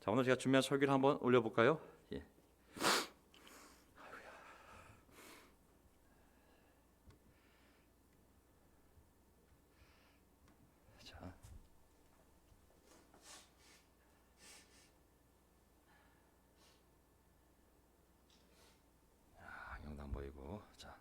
자, 오늘 제가 준비한 설교를 한번 올려볼까요? 예. 자, 영상 보이고. 자,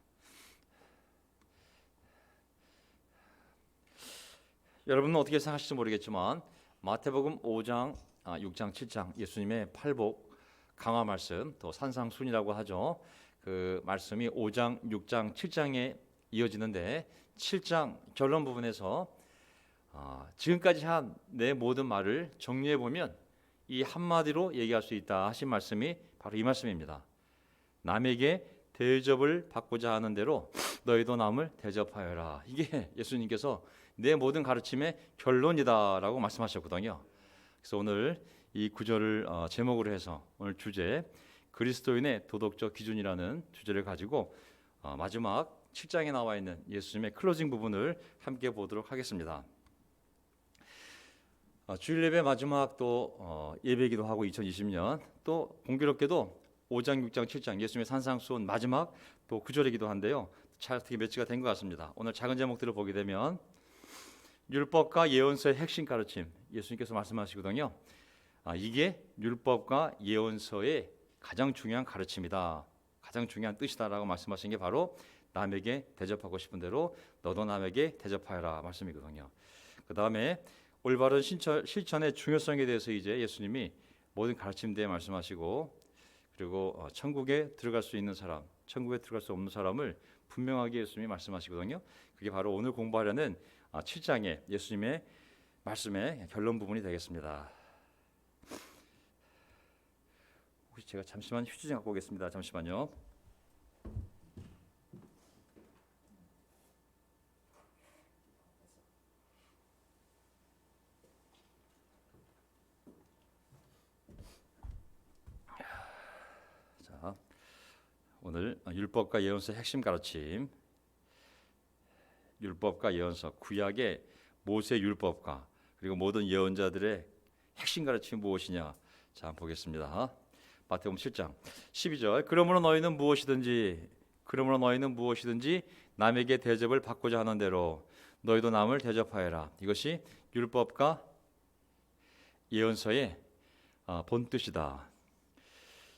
여러분은 어떻게 생각하실지 모르겠지만 마태복음 5장, 6장, 7장 예수님의 팔복 강화 말씀, 또 산상순이라고 하죠. 그 말씀이 5장, 6장, 7장에 이어지는데 7장 결론 부분에서 지금까지 한 내 모든 말을 정리해 보면 이 한마디로 얘기할 수 있다 하신 말씀이 바로 이 말씀입니다. 남에게 대접을 받고자 하는 대로 너희도 남을 대접하여라. 이게 예수님께서 내 모든 가르침의 결론이다라고 말씀하셨거든요. 그래서 오늘 이 구절을 제목으로 해서 오늘 주제 그리스도인의 도덕적 기준이라는 주제를 가지고 마지막 7장에 나와 있는 예수님의 클로징 부분을 함께 보도록 하겠습니다. 주일 예배 마지막 또 예배기도 하고 2020년 또 공교롭게도 5장, 6장, 7장 예수님의 산상수훈 마지막 또 구절이기도 한데요. 잘 어떻게 매치가 된 것 같습니다. 오늘 작은 제목들을 보게 되면 율법과 예언서의 핵심 가르침 예수님께서 말씀하시거든요. 이게 율법과 예언서의 가장 중요한 가르침이다. 가장 중요한 뜻이다라고 말씀하신 게 바로 남에게 대접하고 싶은 대로 너도 남에게 대접하여라 말씀이거든요. 그 다음에 올바른 실천의 중요성에 대해서 이제 예수님이 모든 가르침대에 말씀하시고 그리고 천국에 들어갈 수 있는 사람, 천국에 들어갈 수 없는 사람을 분명하게 예수님이 말씀하시거든요. 그게 바로 오늘 공부하려는 7장의 예수님의 말씀의 결론 부분이 되겠습니다. 혹시 제가 잠시만 휴지 좀 갖고 오겠습니다. 잠시만요. 자, 오늘 율법과 예언서의 핵심 가르침, 율법과 예언서, 구약의 모세 율법과 그리고 모든 예언자들의 핵심 가르침이 무엇이냐? 자, 한번 보겠습니다. 마태복음 7장 12절. 그러므로 너희는 무엇이든지 남에게 대접을 받고자 하는 대로 너희도 남을 대접하여라. 이것이 율법과 예언서의 본뜻이다.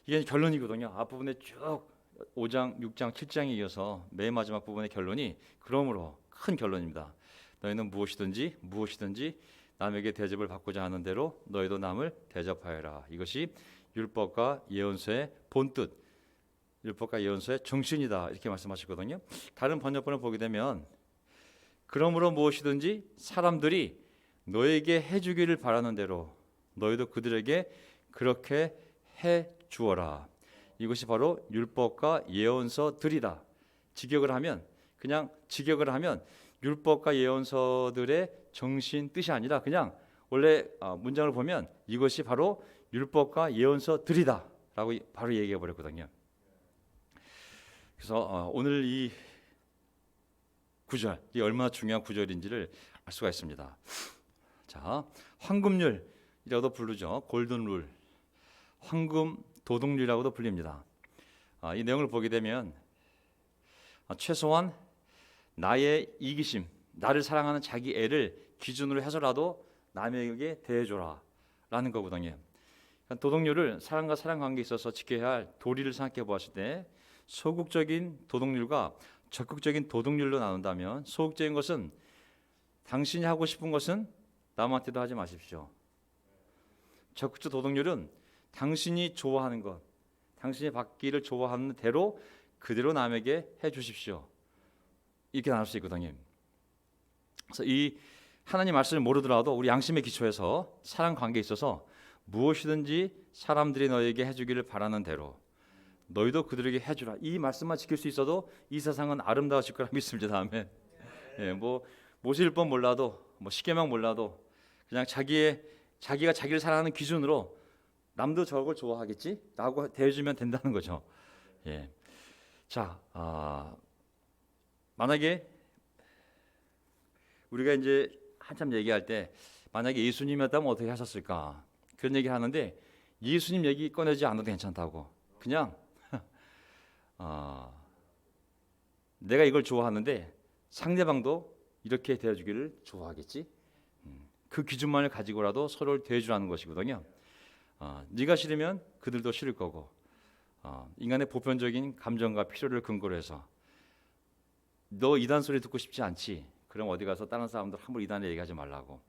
이게 결론이거든요. 앞부분에 쭉 5장, 6장, 7장에 이어서 맨 마지막 부분의 결론이 그러므로 큰 결론입니다. 너희는 무엇이든지 남에게 대접을 받고자 하는 대로 너희도 남을 대접하여라. 이것이 율법과 예언서의 본뜻, 율법과 예언서의 정신이다. 이렇게 말씀하셨거든요. 다른 번역본을 보게 되면 그러므로 무엇이든지 사람들이 너에게 해주기를 바라는 대로 너희도 그들에게 그렇게 해 주어라. 이것이 바로 율법과 예언서들이다. 그냥 직역을 하면 율법과 예언서들의 정신 뜻이 아니라 그냥 원래 문장을 보면 이것이 바로 율법과 예언서들이다 라고 바로 얘기해 버렸거든요. 그래서 오늘 이 구절, 이 얼마나 중요한 구절인지를 알 수가 있습니다. 자, 황금률이라고도 부르죠. 골든룰, 황금 도덕률이라고도 불립니다. 이 내용을 보게 되면 최소한 나의 이기심, 나를 사랑하는 자기 애를 기준으로 해서라도 남에게 대해줘라 라는 거거든요. 도덕률을 사람과 사람 관계에 있어서 지켜야 할 도리를 생각해 보았을 때 소극적인 도덕률과 적극적인 도덕률로 나눈다면 소극적인 것은 당신이 하고 싶은 것은 남한테도 하지 마십시오. 적극적 도덕률은 당신이 좋아하는 것, 당신이 받기를 좋아하는 대로 그대로 남에게 해 주십시오. 이렇게 나눌 수 있거든요. 그래서 이 하나님 말씀을 모르더라도 우리 양심의 기초에서 사람 관계에 있어서 무엇이든지 사람들이 너에게 해주기를 바라는 대로 너희도 그들에게 해주라. 이 말씀만 지킬 수 있어도 이 세상은 아름다워질 거라 믿습니다. 아멘. 뭐 모세율법 몰라도 뭐 십계명 몰라도 그냥 자기가 자기를 사랑하는 기준으로 남도 저걸 좋아하겠지라고 대해주면 된다는 거죠. 예. 자, 만약에 우리가 이제 한참 얘기할 때 만약에 예수님이었다면 어떻게 하셨을까? 그런 얘기 하는데 예수님 얘기 꺼내지 않아도 괜찮다고. 그냥 내가 이걸 좋아하는데 상대방도 이렇게 대해주기를 좋아하겠지. 그 기준만을 가지고라도 서로를 대해주라는 것이거든요. 네가 싫으면 그들도 싫을 거고, 인간의 보편적인 감정과 필요를 근거로 해서 너 이단 소리 듣고 싶지 않지? 그럼 어디 가서 다른 사람들 함부로 이단에 얘기하지 말라고.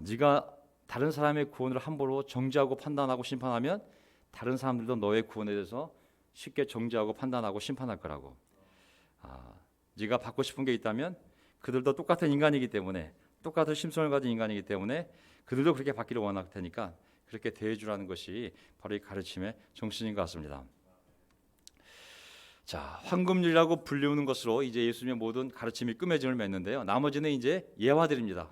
네가 다른 사람의 구원을 함부로 정죄하고 판단하고 심판하면 다른 사람들도 너의 구원에 대해서 쉽게 정죄하고 판단하고 심판할 거라고. 네가 받고 싶은 게 있다면 그들도 똑같은 인간이기 때문에, 똑같은 심성을 가진 인간이기 때문에 그들도 그렇게 받기를 원할 테니까 그렇게 대해주라는 것이 바로 이 가르침의 정신인 것 같습니다. 자, 황금률이라고 불리우는 것으로 이제 예수님의 모든 가르침이 끝맺음을 맺는데요. 나머지는 이제 예화들입니다.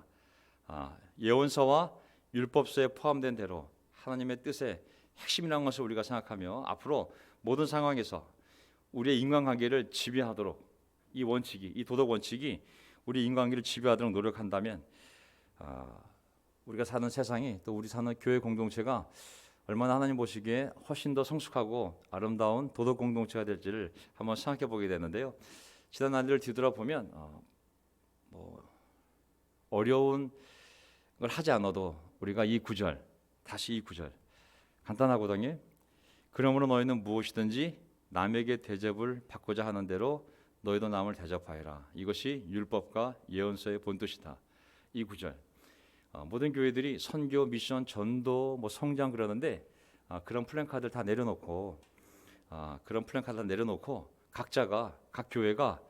예언서와 율법서에 포함된 대로 하나님의 뜻의 핵심이라는 것을 우리가 생각하며 앞으로 모든 상황에서 우리의 인간관계를 지배하도록 이 원칙이, 이 도덕 원칙이 우리 인간관계를 지배하도록 노력한다면 우리가 사는 세상이, 또 우리 사는 교회 공동체가 얼마나 하나님 보시기에 훨씬 더 성숙하고 아름다운 도덕 공동체가 될지를 한번 생각해 보게 되는데요. 지난 날들을 뒤돌아보면 어려운 걸 하지 않아도 우리가 다시 이 구절 간단하거든요. 그러므로 너희는 무엇이든지 남에게 대접을 받고자 하는 대로 너희도 남을 대접하여라. 이것이 율법과 예언서의 본뜻이다. 이 구절. 모든 교회들이 선교, 미션, 전도, 성장 그러는데 그런 플랜카드를 다 내려놓고 각 교회가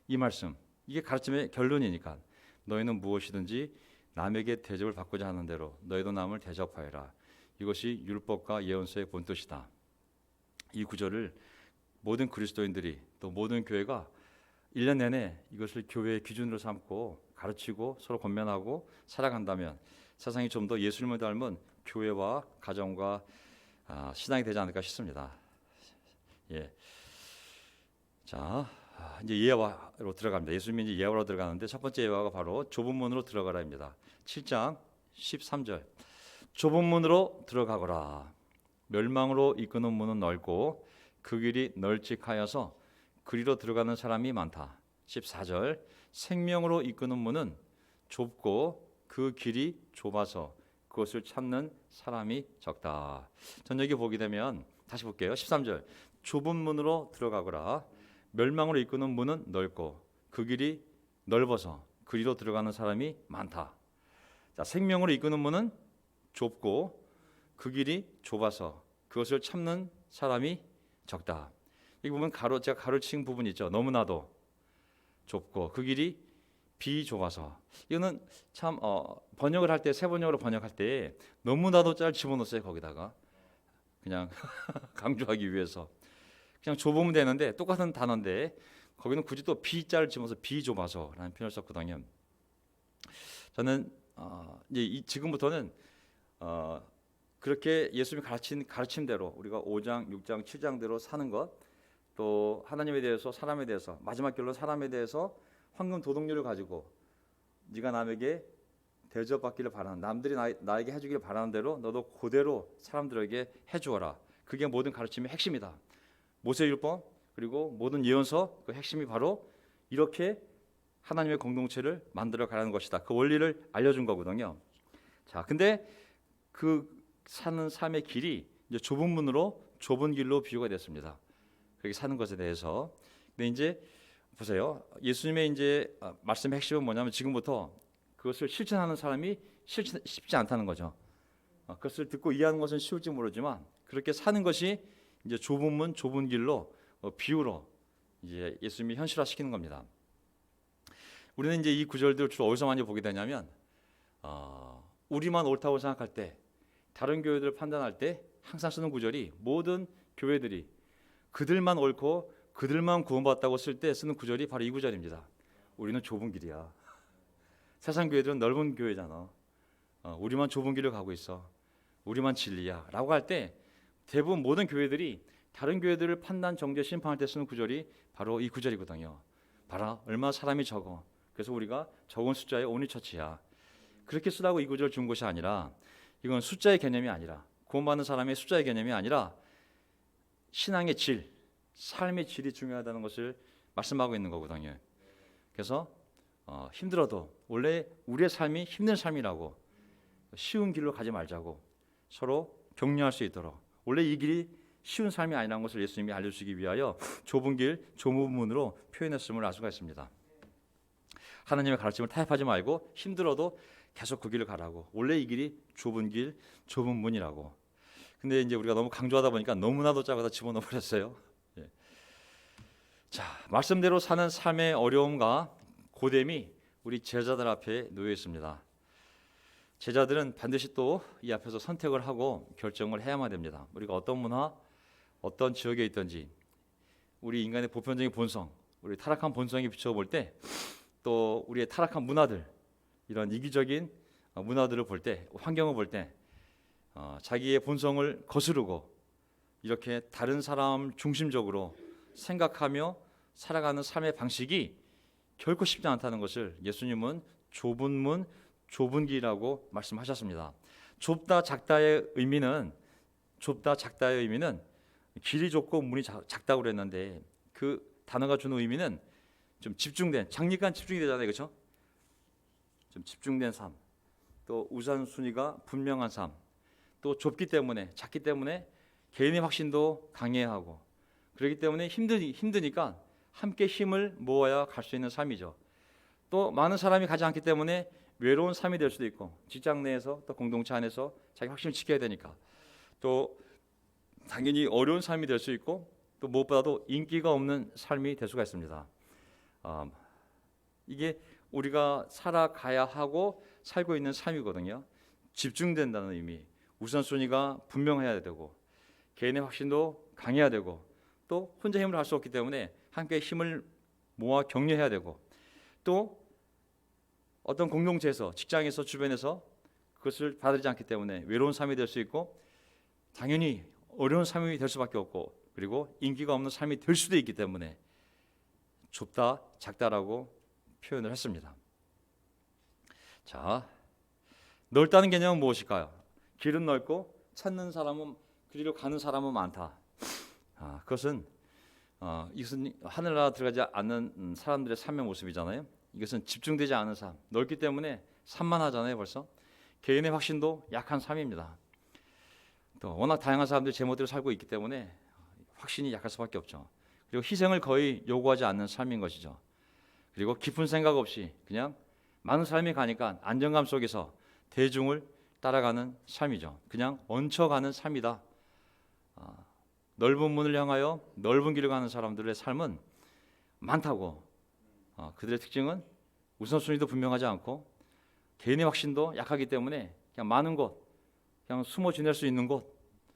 이 말씀, 이게 가르침의 결론이니까 너희는 무엇이든지 남에게 대접을 받고자 하는 대로 너희도 남을 대접하여라. 이것이 율법과 예언서의 본뜻이다. 이 구절을 모든 그리스도인들이, 또 모든 교회가 1년 내내 이것을 교회의 기준으로 삼고 가르치고 서로 권면하고 살아간다면 세상이 좀 더 예수님을 닮은 교회와 가정과 신앙이 되지 않을까 싶습니다. 예. 자, 이제 예화로 들어갑니다. 예수님이 이제 예화로 들어가는데 첫 번째 예화가 바로 좁은 문으로 들어가라입니다. 7장 13절. 좁은 문으로 들어가거라. 멸망으로 이끄는 문은 넓고 그 길이 널찍하여서 그리로 들어가는 사람이 많다. 14절. 생명으로 이끄는 문은 좁고 그 길이 좁아서 그것을 찾는 사람이 적다. 전 여기 보게 되면 다시 볼게요. 13절. 좁은 문으로 들어가거라. 멸망으로 이끄는 문은 넓고 그 길이 넓어서 그리로 들어가는 사람이 많다. 자, 생명으로 이끄는 문은 좁고 그 길이 좁아서 그것을 참는 사람이 적다. 여기 보면 제가 가로친 부분 있죠. 너무나도 좁고 그 길이 비좁아서. 이거는 참 번역을 할 때, 새 번역으로 번역할 때 너무나도 짤 집어넣었어요. 거기다가 그냥 강조하기 위해서 그냥 좁으면 되는데 똑같은 단어인데 거기는 굳이 또 비자를 집어서 비좁아서라는 표현을 썼거든요. 저는 이제 지금부터는 그렇게 예수님이 가르친 가르침대로 우리가 5장, 6장, 7장대로 사는 것, 또 하나님에 대해서, 사람에 대해서, 마지막 결론 사람에 대해서 황금 도덕률을 가지고 네가 남에게 대접받기를 바라는, 남들이 나에게 해주기를 바라는 대로 너도 그대로 사람들에게 해주어라. 그게 모든 가르침의 핵심이다. 모세율법 그리고 모든 예언서 그 핵심이 바로 이렇게 하나님의 공동체를 만들어 가라는 것이다. 그 원리를 알려준 거거든요. 자, 근데 그 사는 삶의 길이 이제 좁은 문으로 좁은 길로 비유가 됐습니다. 그렇게 사는 것에 대해서. 근데 이제 보세요. 예수님의 이제 말씀의 핵심은 뭐냐면 지금부터 그것을 실천하는 사람이 쉽지 않다는 거죠. 그것을 듣고 이해하는 것은 쉬울지 모르지만 그렇게 사는 것이 이제 좁은 문, 좁은 길로 비유로 이제 예수님이 현실화시키는 겁니다. 우리는 이제 이 구절들을 주로 어디서 많이 보게 되냐면 우리만 옳다고 생각할 때, 다른 교회들을 판단할 때 항상 쓰는 구절이, 모든 교회들이 그들만 옳고 그들만 구원받았다고 쓸 때 쓰는 구절이 바로 이 구절입니다. 우리는 좁은 길이야. 세상 교회들은 넓은 교회잖아. 우리만 좁은 길을 가고 있어. 우리만 진리야 라고 할 때 대부분 모든 교회들이 다른 교회들을 판단, 정죄, 심판할 때 쓰는 구절이 바로 이 구절이거든요. 봐라, 얼마나 사람이 적어. 그래서 우리가 적은 숫자의 온리처치야. 그렇게 쓰라고 이 구절을 준 것이 아니라, 이건 숫자의 개념이 아니라 구원받는 사람의 숫자의 개념이 아니라 신앙의 질, 삶의 질이 중요하다는 것을 말씀하고 있는 거거든요. 그래서 힘들어도 원래 우리의 삶이 힘든 삶이라고, 쉬운 길로 가지 말자고 서로 격려할 수 있도록, 원래 이 길이 쉬운 삶이 아니라는 것을 예수님이 알려주시기 위하여 좁은 길, 좁은 문으로 표현했음을 알 수가 있습니다. 하나님의 가르침을 타협하지 말고 힘들어도 계속 그 길을 가라고, 원래 이 길이 좁은 길, 좁은 문이라고. 근데 이제 우리가 너무 강조하다 보니까 너무나도 작아서 집어넣어 버렸어요. 예. 자, 말씀대로 사는 삶의 어려움과 고됨이 우리 제자들 앞에 놓여 있습니다. 제자들은 반드시 또 이 앞에서 선택을 하고 결정을 해야만 됩니다. 우리가 어떤 문화, 어떤 지역에 있든지 우리 인간의 보편적인 본성, 우리 타락한 본성에 비춰볼 때, 또 우리의 타락한 문화들, 이런 이기적인 문화들을 볼 때, 환경을 볼 때 자기의 본성을 거스르고 이렇게 다른 사람 중심적으로 생각하며 살아가는 삶의 방식이 결코 쉽지 않다는 것을 예수님은 좁은 문, 좁은 길이라고 말씀하셨습니다. 좁다 작다의 의미는 길이 좁고 문이 작다고 그랬는데, 그 단어가 주는 의미는 좀 집중된, 장니간 집중이 되잖아요, 그렇죠? 좀 집중된 삶, 또 우선순위가 분명한 삶, 또 좁기 때문에, 작기 때문에 개인의 확신도 강해야 하고, 그렇기 때문에 힘드니까 함께 힘을 모아야 갈 수 있는 삶이죠. 또 많은 사람이 가지 않기 때문에 외로운 삶이 될 수도 있고, 직장 내에서 또 공동체 안에서 자기 확신을 지켜야 되니까 또 당연히 어려운 삶이 될 수 있고, 또 무엇보다도 인기가 없는 삶이 될 수가 있습니다. 이게 우리가 살아가야 하고 살고 있는 삶이거든요. 집중된다는 의미, 우선순위가 분명해야 되고, 개인의 확신도 강해야 되고, 또 혼자 힘을 할 수 없기 때문에 함께 힘을 모아 격려해야 되고, 또 어떤 공동체에서, 직장에서, 주변에서 그것을 받아들이지 않기 때문에 외로운 삶이 될 수 있고, 당연히 어려운 삶이 될 수밖에 없고, 그리고 인기가 없는 삶이 될 수도 있기 때문에 좁다, 작다라고 표현을 했습니다. 자, 넓다는 개념은 무엇일까요? 길은 넓고 찾는 사람은, 그리로 가는 사람은 많다. 그것은 이것은 하늘나라 들어가지 않는 사람들의 삶의 모습이잖아요. 이것은 집중되지 않은 삶, 넓기 때문에 산만하잖아요. 벌써 개인의 확신도 약한 삶입니다. 또 워낙 다양한 사람들이 제멋대로 살고 있기 때문에 확신이 약할 수밖에 없죠. 그리고 희생을 거의 요구하지 않는 삶인 것이죠. 그리고 깊은 생각 없이 그냥 많은 사람이 가니까 안정감 속에서 대중을 따라가는 삶이죠. 그냥 얹혀가는 삶이다. 넓은 문을 향하여 넓은 길을 가는 사람들의 삶은 많다고. 그들의 특징은 우선순위도 분명하지 않고, 개인의 확신도 약하기 때문에 그냥 많은 곳, 그냥 숨어 지낼 수 있는 곳,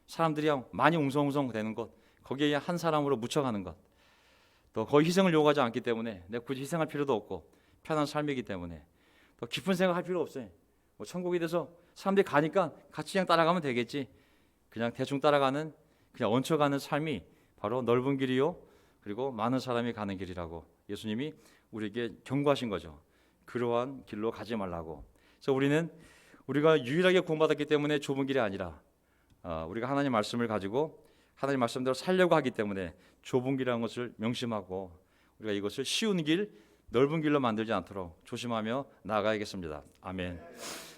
사람들이 많이 웅성웅성 되는 곳, 거기에 한 사람으로 묻혀가는 것, 또 거의 희생을 요구하지 않기 때문에 내가 굳이 희생할 필요도 없고 편한 삶이기 때문에 또 깊은 생각할 필요 없어요. 뭐 천국에 대해서 사람들이 가니까 같이 그냥 따라가면 되겠지, 그냥 대충 따라가는, 그냥 얹혀가는 삶이 바로 넓은 길이요, 그리고 많은 사람이 가는 길이라고 예수님이 우리에게 경고하신 거죠. 그러한 길로 가지 말라고. 그래서 우리가 유일하게 구원받았기 때문에 좁은 길이 아니라, 우리가 하나님 말씀을 가지고 하나님 말씀대로 살려고 하기 때문에 좁은 길이라는 것을 명심하고, 우리가 이것을 쉬운 길, 넓은 길로 만들지 않도록 조심하며 나아가야겠습니다. 아멘.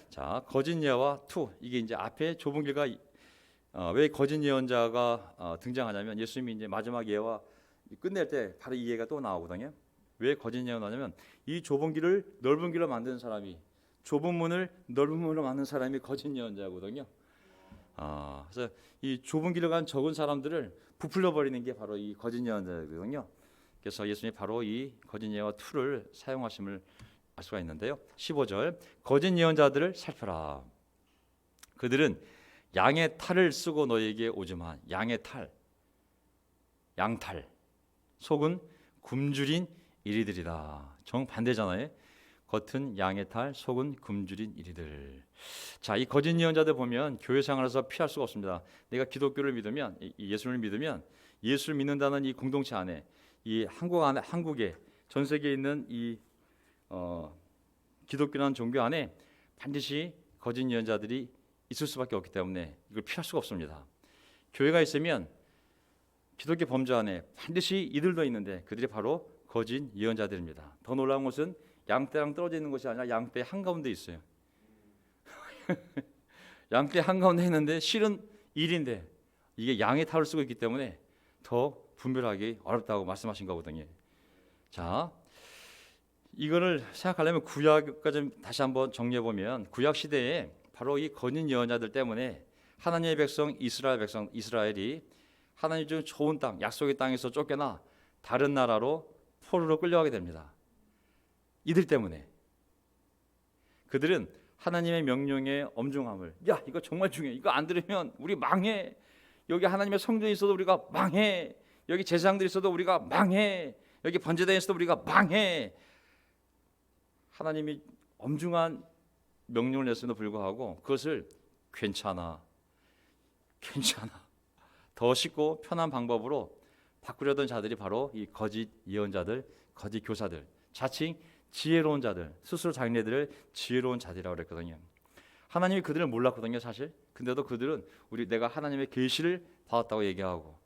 자, 거짓 예와 투, 이게 이제 앞에 좁은 길과 왜 거짓 예언자가 등장하냐면, 예수님이 이제 마지막 예와 끝낼 때 바로 이 예가 또 나오거든요. 왜 거짓 예언하냐면, 이 좁은 길을 넓은 길로 만드는 사람이, 좁은 문을 넓은 문으로 만드는 사람이 거짓 예언자거든요. 그래서 이 좁은 길을 간 적은 사람들을 부풀려 버리는 게 바로 이 거짓 예언자거든요. 그래서 예수님이 바로 이 거짓 예언 툴을 사용하심을 알 수가 있는데요. 15절, 거짓 예언자들을 살펴라. 그들은 양의 탈을 쓰고 너에게 오지만, 양의 탈, 양탈, 속은 굶주린 이리들이다. 정반대잖아요. 겉은 양의 탈, 속은 굶주린 이리들. 자, 이 거짓 예언자들 보면 교회 생활에서 피할 수가 없습니다. 내가 기독교를 믿으면, 예수를 믿으면, 예수를 믿는다는 이 공동체 안에, 이 한국에, 전 세계에 있는 이 기독교라는 종교 안에 반드시 거짓 예언자들이 있을 수밖에 없기 때문에 이걸 피할 수가 없습니다. 교회가 있으면 기독교 범주 안에 반드시 이들도 있는데 그들이 바로 거짓 예언자들입니다. 더 놀라운 것은 양떼랑 떨어져 있는 것이 아니라 양떼 한가운데 있어요. 양떼 한가운데 있는데 실은 일인데 이게 양의 탈을 쓰고 있기 때문에 더 분별하기 어렵다고 말씀하신 거거든요. 자, 이거를 생각하려면 구약까지 다시 한번 정리해 보면 구약 시대에 바로 이 거짓 예언자들 때문에 하나님의 백성 이스라엘이 하나님 준 좋은 땅, 약속의 땅에서 쫓겨나 다른 나라로 포로로 끌려가게 됩니다. 이들 때문에 그들은 하나님의 명령에 엄중함을, 야 이거 정말 중요해, 이거 안 들으면 우리 망해, 여기 하나님의 성전이 있어도 우리가 망해, 여기 제사장들이 있어도 우리가 망해, 여기 번제단이 있어도 우리가 망해, 하나님이 엄중한 명령을 냈음에도 불구하고 그것을 괜찮아 더 쉽고 편한 방법으로 바꾸려던 자들이 바로 이 거짓 예언자들, 거짓 교사들, 자칭 지혜로운 자들, 스스로 자기네들을 지혜로운 자들이라고 그랬거든요. 하나님이 그들을 몰랐거든요, 사실. 근데도 그들은 내가 하나님의 계시를 받았다고 얘기하고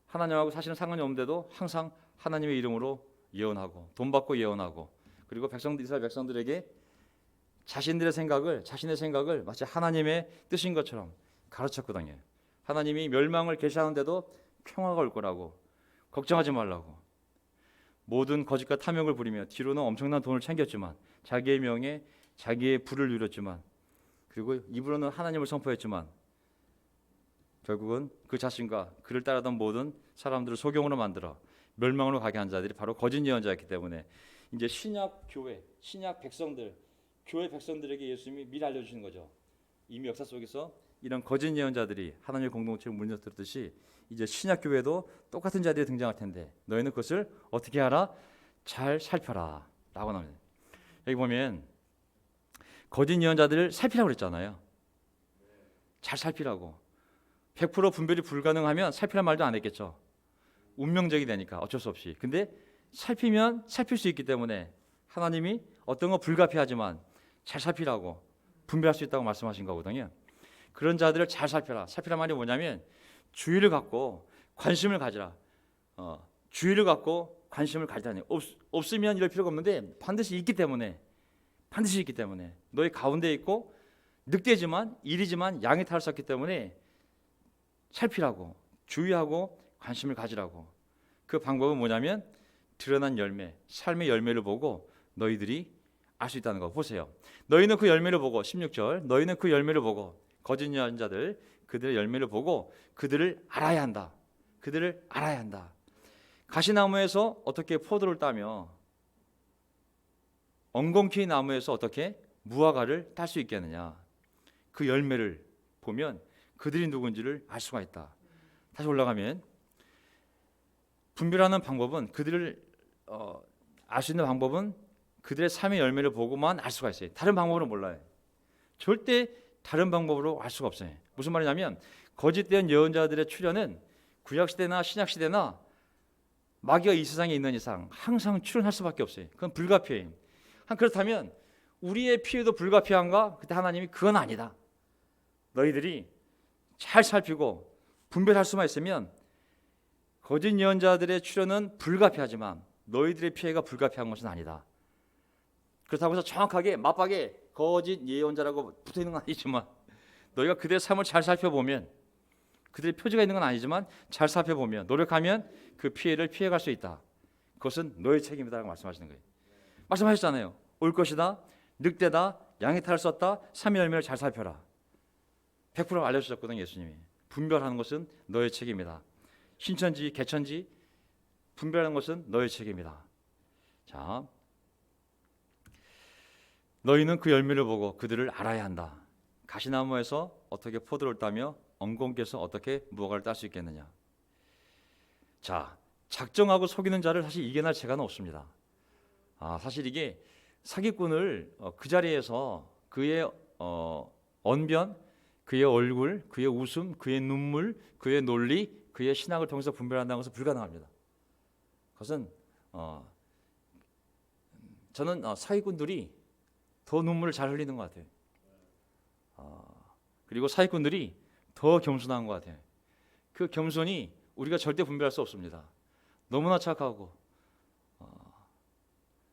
하나님하고 사실은 상관이 없는데도 항상 하나님의 이름으로 예언하고 돈 받고 예언하고, 그리고 이스라엘 백성들에게 자신의 생각을 마치 하나님의 뜻인 것처럼 가르쳤거든요. 하나님이 멸망을 계시하는데도 평화가 올 거라고, 걱정하지 말라고. 모든 거짓과 탐욕을 부리며 뒤로는 엄청난 돈을 챙겼지만, 자기의 명예, 자기의 부를 누렸지만, 그리고 입으로는 하나님을 선포했지만 결국은 그 자신과 그를 따르던 모든 사람들을 소경으로 만들어 멸망으로 가게 한 자들이 바로 거짓 예언자였기 때문에 이제 신약 교회, 신약 백성들, 교회 백성들에게 예수님이 미리 알려주시는 거죠. 이미 역사 속에서 이런 거짓 예언자들이 하나님의 공동체를 무너뜨렸듯이 이제 신약 교회도 똑같은 자들이 등장할 텐데 너희는 그것을 어떻게 하라? 잘 살펴라 라고 나옵니다. 여기 보면 거짓 예언자들을 살피라고 그랬잖아요. 잘 살피라고. 100% 분별이 불가능하면 살피란 말도 안 했겠죠. 운명적이 되니까 어쩔 수 없이. 근데 살피면 살필 수 있기 때문에 하나님이 어떤 거 불가피하지만 잘 살피라고, 분별할 수 있다고 말씀하신 거거든요. 그런 자들을 잘 살펴라. 살피란 말이 뭐냐면 주의를 갖고 관심을 가지라. 주의를 갖고 관심을 가지라니. 없으면 이럴 필요가 없는데 반드시 있기 때문에 너희 가운데 있고 늑대지만 일이지만 양의 탈을 썼기 때문에 살피라고, 주의하고 관심을 가지라고. 그 방법은 뭐냐면 드러난 열매, 삶의 열매를 보고 너희들이 알 수 있다는 거 보세요. 너희는 그 열매를 보고, 16절, 너희는 그 열매를 보고, 거짓 예언자들 그들의 열매를 보고 그들을 알아야 한다. 그들을 알아야 한다. 가시나무에서 어떻게 포도를 따며 엉겅퀴 나무에서 어떻게 무화과를 딸 수 있겠느냐. 그 열매를 보면 그들이 누군지를 알 수가 있다. 다시 올라가면 분별하는 방법은, 그들을 알 수 있는 방법은 그들의 삶의 열매를 보고만 알 수가 있어요. 다른 방법으로 몰라요. 절대 다른 방법으로 알 수가 없어요. 무슨 말이냐면 거짓된 예언자들의 출현은 구약시대나 신약시대나 마귀가 이 세상에 있는 이상 항상 출현할 수밖에 없어요. 그건 불가피해요. 그렇다면 우리의 피해도 불가피한가? 그때 하나님이 그건 아니다. 너희들이 잘 살피고 분별할 수만 있으면 거짓 예언자들의 출현은 불가피하지만 너희들의 피해가 불가피한 것은 아니다. 그렇다고 해서 정확하게 맞박에 거짓 예언자라고 붙어있는 건 아니지만 너희가 그들의 삶을 잘 살펴보면, 그들의 표지가 있는 건 아니지만 잘 살펴보면, 노력하면 그 피해를 피해갈 수 있다. 그것은 너의 책임이다라고 말씀하시는 거예요. 말씀하셨잖아요. 올 것이다, 늑대다, 양의 탈을 썼다, 삼의 열매를 잘 살펴라. 100% 알려주셨거든요, 예수님이. 분별하는 것은 너의 책임이다. 신천지, 개천지 분별하는 것은 너의 책임이다. 자, 너희는 그 열매를 보고 그들을 알아야 한다. 가시나무에서 어떻게 포도를 따며 엉겅퀴에서 어떻게 무화과를 딸 수 있겠느냐. 자, 작정하고 속이는 자를 사실 이겨낼 재간은 없습니다. 사실 이게 사기꾼을 그 자리에서 그의 언변, 그의 얼굴, 그의 웃음, 그의 눈물, 그의 논리, 그의 신학을 통해서 분별한다는 것은 불가능합니다. 그것은 저는 사기꾼들이 더 눈물을 잘 흘리는 것 같아요. 그리고 사기꾼들이 더 겸손한 것 같아요. 그 겸손이 우리가 절대 분별할 수 없습니다. 너무나 착하고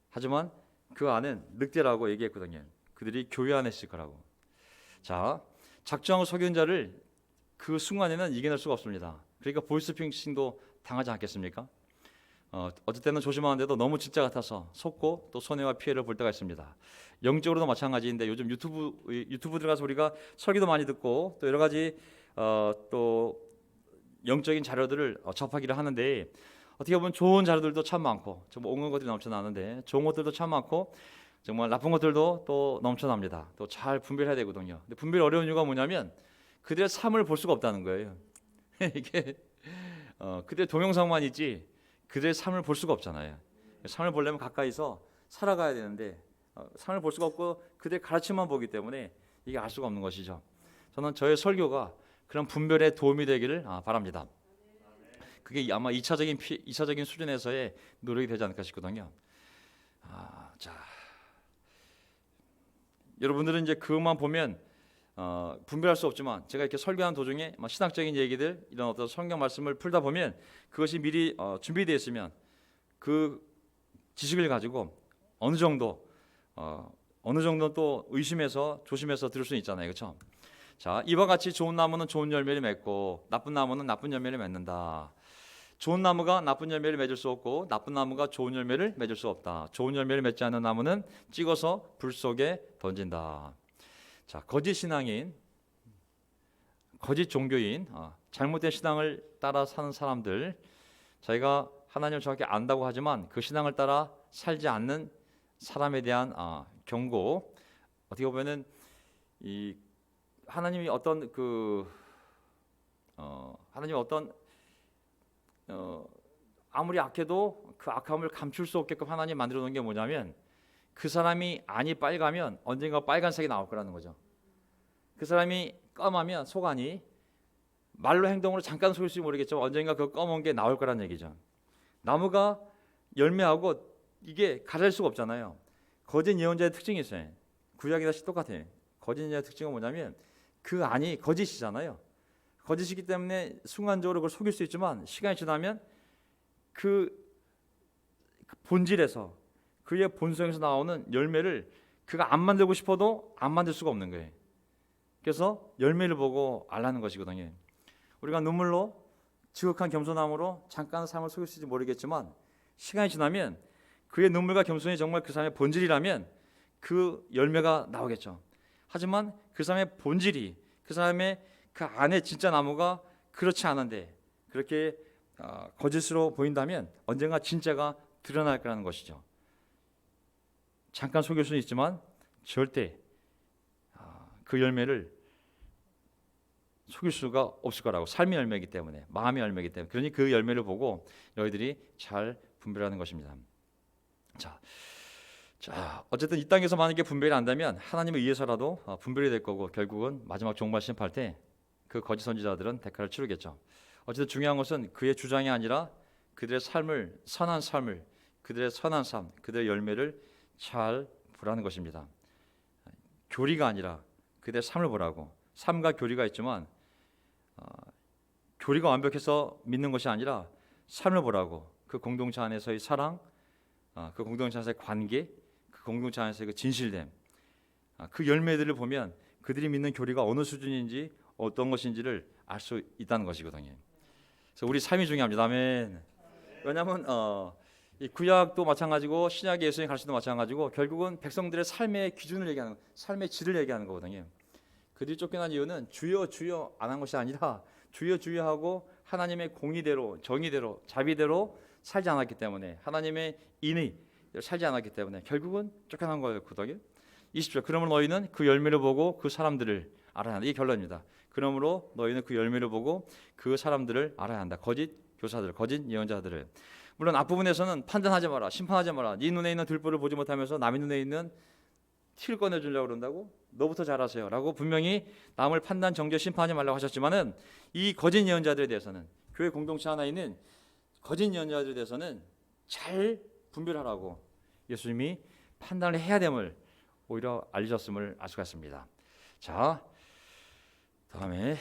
하지만 그 안은 늑대라고 얘기했거든요. 그들이 교회 안에 있을 거라고. 자, 작정하고 속인 자를 그 순간에는 이겨낼 수가 없습니다. 그러니까 보이스피싱도 당하지 않겠습니까? 어떨 때는 조심하는데도 너무 진짜 같아서 속고 또 손해와 피해를 볼 때가 있습니다. 영적으로도 마찬가지인데 요즘 유튜브 들어가서 우리가 설교도 많이 듣고 또 여러 가지 또 영적인 자료들을 접하기를 하는데 어떻게 보면 좋은 자료들도 참 많고 정말 옹한 것들이 넘쳐나는데 좋은 것들도 참 많고 정말 나쁜 것들도 또 넘쳐납니다. 또 잘 분별해야 되거든요. 근데 분별이 어려운 이유가 뭐냐면 그들의 삶을 볼 수가 없다는 거예요. 이게 그들의 동영상만 있지 그들의 삶을 볼 수가 없잖아요. 삶을 보려면 가까이서 살아가야 되는데 삶을 볼 수가 없고 그들의 가르침만 보기 때문에 이게 알 수가 없는 것이죠. 저는 저의 설교가 그런 분별에 도움이 되기를 바랍니다. 그게 아마 2차적인 수준에서의 노력이 되지 않을까 싶거든요. 자, 여러분들은 이제 그것만 보면 분별할 수 없지만 제가 이렇게 설교하는 도중에 신학적인 얘기들 이런 어떤 성경 말씀을 풀다 보면 그것이 미리 준비되어 있으면 그 지식을 가지고 어느 정도 또 의심해서 조심해서 들을 수 있잖아요, 그렇죠? 자, 이와 같이 좋은 나무는 좋은 열매를 맺고 나쁜 나무는 나쁜 열매를 맺는다. 좋은 나무가 나쁜 열매를 맺을 수 없고 나쁜 나무가 좋은 열매를 맺을 수 없다. 좋은 열매를 맺지 않는 나무는 찍어서 불 속에 던진다. 자, 거짓 신앙인, 거짓 종교인, 잘못된 신앙을 따라 사는 사람들, 자기가 하나님을 정확히 안다고 하지만 그 신앙을 따라 살지 않는 사람에 대한 경고. 어떻게 보면은 이 하나님이 어떤 아무리 악해도 그 악함을 감출 수 없게끔 하나님 만들어 놓은 게 뭐냐면 그 사람이 안이 빨가면 언젠가 빨간색이 나올 거라는 거죠. 그 사람이 검하면 속안이 말로 행동으로 잠깐 속일지 모르겠지만 언젠가 그 검은 게 나올 거라는 얘기죠. 나무가 열매하고 이게 가릴 수가 없잖아요. 거짓 예언자의 특징이 있어요. 구약이 다시 똑같아요. 거짓 예언자의 특징은 뭐냐면 그 안이 거짓이잖아요. 거짓이기 때문에 순간적으로 그걸 속일 수 있지만 시간이 지나면 그 본질에서 그의 본성에서 나오는 열매를 그가 안 만들고 싶어도 안 만들 수가 없는 거예요. 그래서 열매를 보고 알라는 것이거든요. 우리가 눈물로 지극한 겸손함으로 잠깐 삶을 속일 수 있을지 모르겠지만 시간이 지나면 그의 눈물과 겸손이 정말 그 사람의 본질이라면 그 열매가 나오겠죠. 하지만 그 사람의 본질이 그 사람의 그 안에 진짜 나무가 그렇지 않은데 그렇게 거짓으로 보인다면 언젠가 진짜가 드러날 거라는 것이죠. 잠깐 속일 수는 있지만 절대 그 열매를 속일 수가 없을 거라고. 삶의 열매이기 때문에, 마음의 열매이기 때문에. 그러니 그 열매를 보고 너희들이 잘 분별하는 것입니다. 자, 어쨌든 이 땅에서 만약에 분별이 안 되면 하나님에 의해서라도 분별이 될 거고 결국은 마지막 종말 심판할 때 그 거짓 선지자들은 대가를 치르겠죠. 어쨌든 중요한 것은 그의 주장이 아니라 그들의 삶을, 선한 삶을, 그들의 선한 삶, 그들의 열매를 잘 보라는 것입니다. 교리가 아니라 그들의 삶을 보라고. 삶과 교리가 있지만 교리가 완벽해서 믿는 것이 아니라 삶을 보라고. 그 공동체 안에서의 사랑, 그 공동체 안에서의 관계, 그 공동체 안에서의 그 진실됨, 그 열매들을 보면 그들이 믿는 교리가 어느 수준인지 어떤 것인지를 알 수 있다는 것이거든요. 그래서 우리 삶이 중요합니다. 아멘. 왜냐하면 이 구약도 마찬가지고 신약의 예수님 가르침도 마찬가지고 결국은 백성들의 삶의 기준을 얘기하는, 삶의 질을 얘기하는 거거든요. 그들이 쫓겨난 이유는 주여 주여 안 한 것이 아니라 주여 주여 하고 하나님의 공의대로, 정의대로, 자비대로 살지 않았기 때문에, 하나님의 인의 살지 않았기 때문에 결국은 쫓겨난 거였거든요. 20절. 그러므로 너희는 그 열매를 보고 그 사람들을 알아야 한다. 이게 결론입니다. 그러므로 너희는 그 열매를 보고 그 사람들을 알아야 한다. 거짓 교사들, 거짓 예언자들을. 물론 앞부분에서는 판단하지 마라, 심판하지 마라. 네 눈에 있는 들보를 보지 못하면서 남의 눈에 있는 티를 꺼내주려고 그런다고? 너부터 잘하세요 라고 분명히 남을 판단, 정죄, 심판하지 말라고 하셨지만은 이 거짓 예언자들에 대해서는, 교회 공동체 하나 있는 거짓 예언자들에 대해서는 잘 분별하라고 예수님이 판단을 해야 됨을 오히려 알려줬음을 알 수가 있습니다. 자, 다음에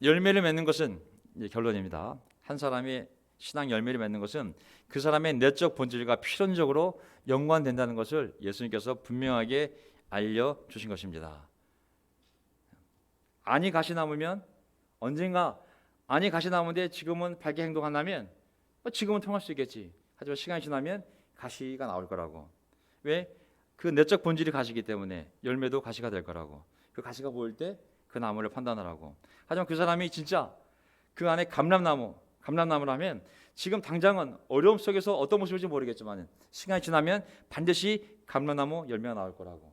열매를 맺는 것은 이제 결론입니다. 한 사람이 신앙 열매를 맺는 것은 그 사람의 내적 본질과 필연적으로 연관된다는 것을 예수님께서 분명하게 알려주신 것입니다. 안이 가시 나무면 언젠가 안이 가시 나무인데 지금은 밝게 행동한다면 지금은 통할 수 있겠지. 하지만 시간이 지나면 가시가 나올 거라고. 왜? 그 내적 본질이 가시기 때문에 열매도 가시가 될 거라고. 그 가시가 보일 때 그 나무를 판단하라고. 하지만 그 사람이 진짜 그 안에 감람나무라면 지금 당장은 어려움 속에서 어떤 모습일지 모르겠지만 시간이 지나면 반드시 감람나무 열매가 나올 거라고.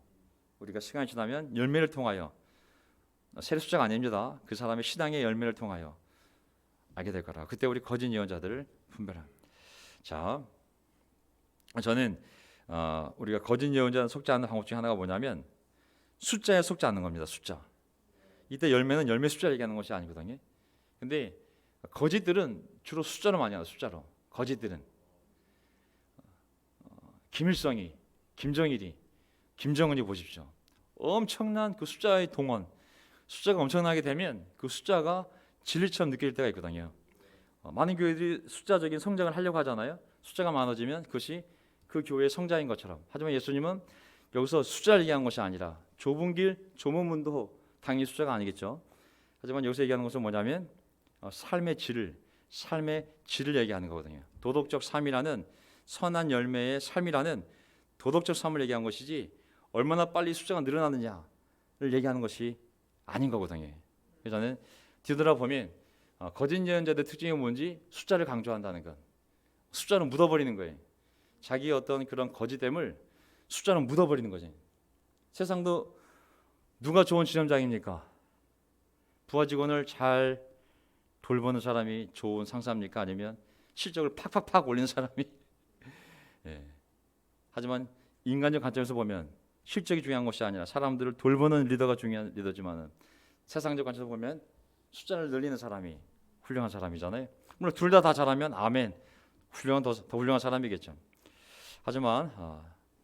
우리가 시간이 지나면 열매를 통하여, 세례 숫자가 아닙니다. 그 사람의 신앙의 열매를 통하여 알게 될 거라. 그때 우리 거짓 예언자들을 분별합니다. 자, 저는 우리가 거짓 예언자는 속지 않는 방법 중에 하나가 뭐냐면 숫자에 속지 않는 겁니다. 숫자. 이때 열매는 열매 숫자를 얘기하는 것이 아니거든요. 근데 거짓들은 주로 숫자로 많이 하죠. 숫자로. 거짓들은 김일성이, 김정일이, 김정은이 보십시오. 엄청난 그 숫자의 동원, 숫자가 엄청나게 되면 그 숫자가 진리처럼 느껴질 때가 있거든요. 많은 교회들이 숫자적인 성장을 하려고 하잖아요. 숫자가 많아지면 그것이 그 교회의 성장인 것처럼. 하지만 예수님은 여기서 숫자를 얘기한 것이 아니라 좁은 길, 좁은 문도 당연히 숫자가 아니겠죠. 하지만 여기서 얘기하는 것은 뭐냐면 삶의 질을 얘기하는 거거든요. 도덕적 삶이라는 선한 열매의 삶이라는 도덕적 삶을 얘기한 것이지 얼마나 빨리 숫자가 늘어나느냐를 얘기하는 것이 아닌 거거든요. 그래서 저는 뒤돌아보면 거짓 예언자들의 특징이 뭔지 숫자를 강조한다는 것. 숫자는 묻어버리는 거예요. 자기의 어떤 그런 거짓됨을 숫자는 묻어버리는 거지. 세상도 누가 좋은 지점장입니까? 부하 직원을 잘 돌보는 사람이 좋은 상사입니까? 아니면 실적을 팍팍팍 올리는 사람이? 예. 하지만 인간적 관점에서 보면 실적이 중요한 것이 아니라 사람들을 돌보는 리더가 중요한 리더지만은 세상적 관점에서 보면 숫자를 늘리는 사람이 훌륭한 사람이잖아요. 물론 둘 다 잘하면 아멘, 더 훌륭한 사람이겠죠. 하지만